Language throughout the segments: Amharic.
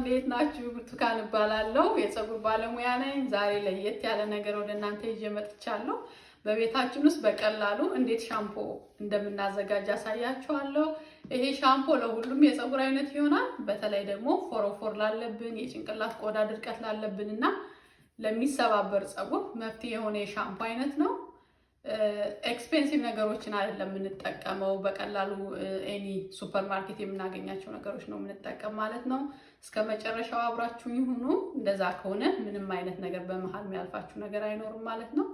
እንዴት ናችሁ? ብርቱካን እባላለሁ የፀጉር ባለሙያ ነኝ። ዛሬ ለየት ያለ ነገር ወደ እናንተ ይዤ መጥቻለሁ። በቤታችን ውስጥ በቀላሉ እንዴት ሻምፖ እንደምናዘጋጅ አሳያችኋለሁ። ይሄ ሻምፖ ለሁሉም የፀጉር አይነት ይሆናል። በተለይ ደግሞ ፎረፎር ላለብን፣ የጭንቅላት ቆዳ ድርቀት ላለብንና ለሚሰባበር ፀጉር መፍትሄ የሆነ የሻምፖ አይነት ነው። ኤክስፔንሲቭ ነገሮችን አይደለም የምንጠቀመው። በቀላሉ ኤኒ ሱፐርማርኬት የምናገኛቸው ነገሮች ነው የምንጠቀም ማለት ነው። እስከ መጨረሻው አብራችሁኝ ይሁኑ። እንደዛ ከሆነ ምንም አይነት ነገር በመሃል የሚያልፋችሁ ነገር አይኖርም ማለት ነው።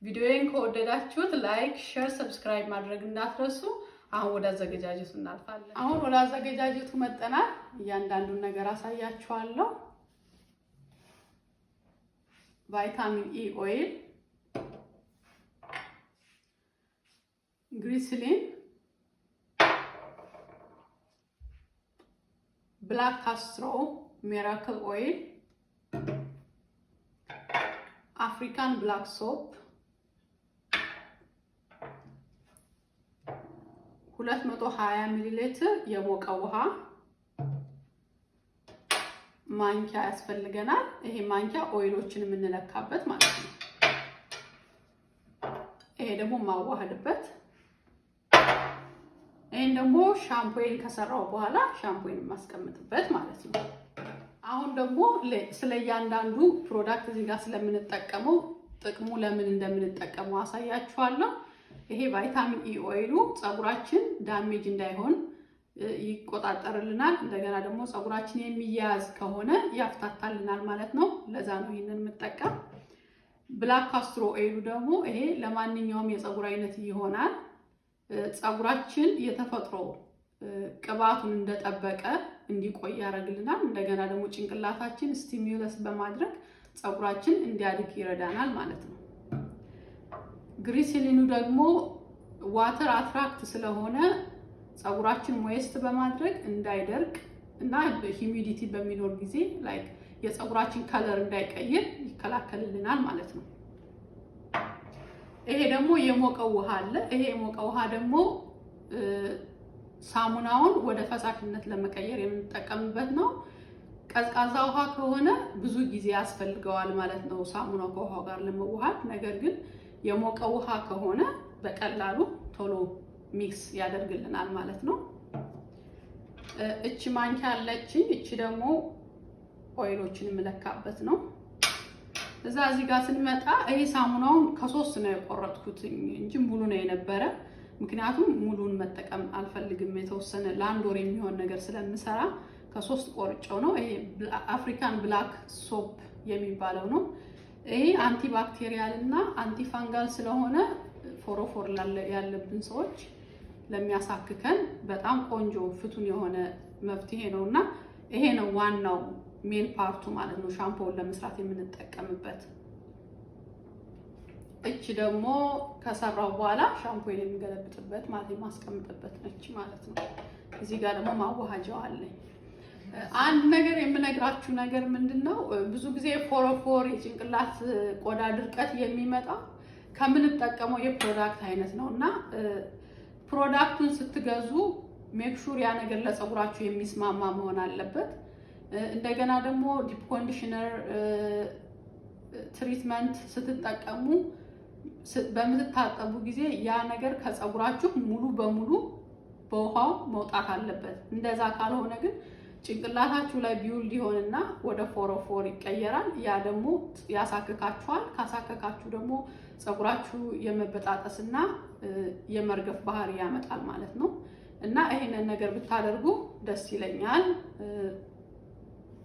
ቪዲዮዬን ከወደዳችሁት ላይክ፣ ሼር፣ ሰብስክራይብ ማድረግ እንዳትረሱ። አሁን ወደ አዘገጃጀቱ እናልፋለን። አሁን ወደ አዘገጃጀቱ መጠናል። እያንዳንዱን ነገር አሳያችኋለሁ። ቫይታሚን ኢ ኦይል፣ Glycerin, black castor miracle oil, African black soap, 220 ሚሊ ሊትር የሞቀ ውሃ፣ ማንኪያ ያስፈልገናል። ይሄ ማንኪያ ኦይሎችን የምንለካበት ማለት ነው። ይሄ ደግሞ ማዋሃድበት። ይሄን ደግሞ ሻምፖዬን ከሰራው በኋላ ሻምፖዬን ማስቀምጥበት ማለት ነው። አሁን ደግሞ ስለያንዳንዱ ፕሮዳክት እዚህ ጋር ስለምንጠቀመው ጥቅሙ ለምን እንደምንጠቀመው አሳያችኋለሁ። ይሄ ቫይታሚን ኢ ኦይሉ ፀጉራችን ዳሜጅ እንዳይሆን ይቆጣጠርልናል። እንደገና ደግሞ ፀጉራችን የሚያያዝ ከሆነ ያፍታታልናል ማለት ነው። ለዛ ነው ይሄንን የምጠቀም። ብላክ ካስትሮ ኦይሉ ደግሞ ይሄ ለማንኛውም የፀጉር አይነት ይሆናል። ፀጉራችን የተፈጥሮ ቅባቱን እንደጠበቀ እንዲቆይ ያደርግልናል። እንደገና ደግሞ ጭንቅላታችን ስቲሙለስ በማድረግ ፀጉራችን እንዲያድግ ይረዳናል ማለት ነው። ግሊሰሪኑ ደግሞ ዋተር አትራክት ስለሆነ ፀጉራችን ሞይስት በማድረግ እንዳይደርቅ እና ሂዩሚዲቲ በሚኖር ጊዜ ላይክ የፀጉራችን ከለር እንዳይቀይር ይከላከልልናል ማለት ነው። ይሄ ደግሞ የሞቀ ውሃ አለ። ይሄ የሞቀ ውሃ ደግሞ ሳሙናውን ወደ ፈሳሽነት ለመቀየር የምንጠቀምበት ነው። ቀዝቃዛ ውሃ ከሆነ ብዙ ጊዜ ያስፈልገዋል ማለት ነው ሳሙናው ከውሃው ጋር ለመዋሃድ። ነገር ግን የሞቀ ውሃ ከሆነ በቀላሉ ቶሎ ሚክስ ያደርግልናል ማለት ነው። እቺ ማንኪያ አለችኝ። እቺ ደግሞ ኦይሎችን የምለካበት ነው። እዚህ ጋር ስንመጣ ይሄ ሳሙናውን ከሶስት ነው የቆረጥኩት እንጂ ሙሉ ነው የነበረ። ምክንያቱም ሙሉን መጠቀም አልፈልግም። የተወሰነ ለአንድ ወር የሚሆን ነገር ስለምሰራ ከሶስት ቆርጬው ነው። ይሄ አፍሪካን ብላክ ሶፕ የሚባለው ነው። ይሄ አንቲባክቴሪያል እና አንቲፋንጋል ስለሆነ ፎረፎር ያለብን ሰዎች ለሚያሳክከን በጣም ቆንጆ ፍቱን የሆነ መፍትሄ ነውና ይሄ ነው ዋናው ሜን ፓርቱ ማለት ነው ሻምፖውን ለመስራት የምንጠቀምበት። እቺ ደግሞ ከሰራው በኋላ ሻምፖውን የምንገለብጥበት ማለት የማስቀምጥበት ነች ማለት ነው። እዚህ ጋር ደግሞ ማዋሃጃው አለኝ። አንድ ነገር የምነግራችሁ ነገር ምንድነው፣ ብዙ ጊዜ ፎረፎር የጭንቅላት ቆዳ ድርቀት የሚመጣ ከምንጠቀመው የፕሮዳክት አይነት ነውና ፕሮዳክቱን ስትገዙ ሜክ ሹር ያ ነገር ለፀጉራችሁ የሚስማማ መሆን አለበት። እንደገና ደግሞ ዲፕ ኮንዲሽነር ትሪትመንት ስትጠቀሙ በምትታጠቡ ጊዜ ያ ነገር ከፀጉራችሁ ሙሉ በሙሉ በውሃው መውጣት አለበት። እንደዛ ካልሆነ ግን ጭንቅላታችሁ ላይ ቢውልድ ይሆንና ወደ ፎረፎር ይቀየራል። ያ ደግሞ ያሳክካችኋል። ካሳከካችሁ ደግሞ ፀጉራችሁ የመበጣጠስና የመርገፍ ባህሪ ያመጣል ማለት ነው። እና ይሄንን ነገር ብታደርጉ ደስ ይለኛል።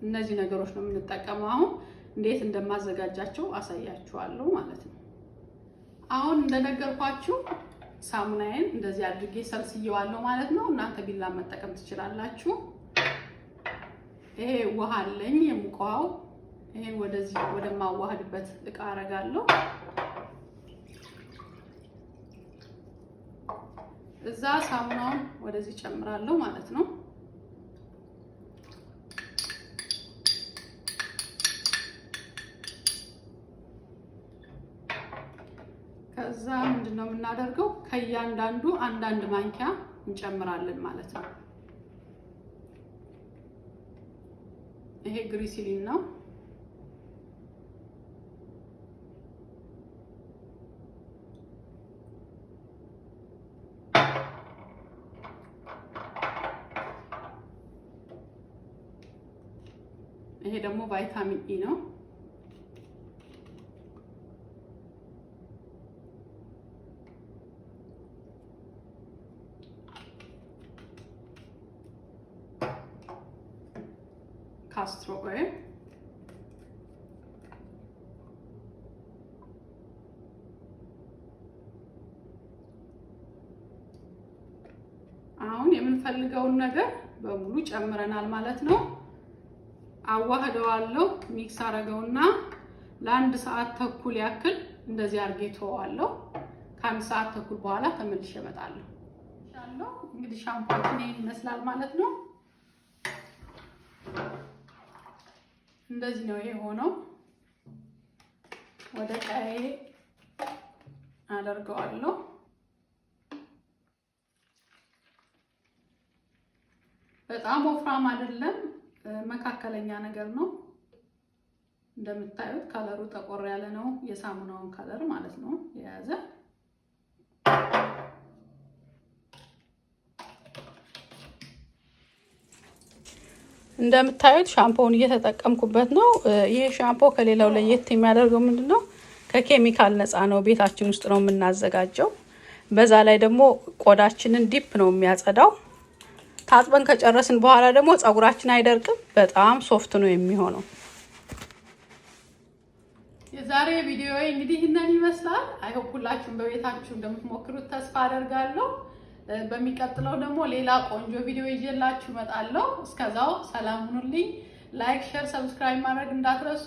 እነዚህ ነገሮች ነው የምንጠቀመው። አሁን እንዴት እንደማዘጋጃቸው አሳያችኋለሁ ማለት ነው። አሁን እንደነገርኳችሁ ሳሙናዬን እንደዚህ አድርጌ ሰልስየዋለሁ ማለት ነው። እናንተ ቢላ መጠቀም ትችላላችሁ። ይሄ ውሃ አለኝ የሙቀው። ይሄን ወደዚህ ወደማዋሃድበት እቃ አረጋለሁ። እዛ ሳሙናውን ወደዚህ ጨምራለሁ ማለት ነው። ከዛ ምንድነው የምናደርገው ከያንዳንዱ አንዳንድ ማንኪያ እንጨምራለን ማለት ነው። ይሄ ግሊሰሪን ነው። ይሄ ደግሞ ቫይታሚን ኢ ነው። ካስትሮ ኦይል አሁን የምንፈልገውን ነገር በሙሉ ጨምረናል ማለት ነው። አዋህደዋለሁ። ሚክስ አረገውና ለአንድ ሰዓት ተኩል ያክል እንደዚህ አርጌ ተዋለሁ። ከአንድ ሰዓት ተኩል በኋላ ተመልሼ እመጣለሁ። እንግዲህ ሻምፖአችን ይሄን ይመስላል ማለት ነው። እንደዚህ ነው ይሄ ሆኖ ወደ ቀይ አደርገዋለሁ። በጣም ወፍራም አይደለም፣ መካከለኛ ነገር ነው። እንደምታዩት ከለሩ ጠቆር ያለ ነው። የሳሙናውን ከለር ማለት ነው የያዘ። እንደምታዩት ሻምፖውን እየተጠቀምኩበት ነው። ይሄ ሻምፖ ከሌላው ለየት የሚያደርገው ምንድነው? ከኬሚካል ነፃ ነው። ቤታችን ውስጥ ነው የምናዘጋጀው። በዛ ላይ ደግሞ ቆዳችንን ዲፕ ነው የሚያጸዳው። ታጥበን ከጨረስን በኋላ ደግሞ ጸጉራችን አይደርቅም፣ በጣም ሶፍት ነው የሚሆነው። የዛሬ ቪዲዮ እንግዲህ እነን ይመስላል። አይሆፕ ሁላችሁም በቤታችሁ እንደምትሞክሩት ተስፋ አደርጋለሁ። በሚቀጥለው ደግሞ ሌላ ቆንጆ ቪዲዮ ይዤላችሁ እመጣለሁ። እስከዛው ሰላም ሁኑልኝ። ላይክ፣ ሼር፣ ሰብስክራይብ ማድረግ እንዳትረሱ።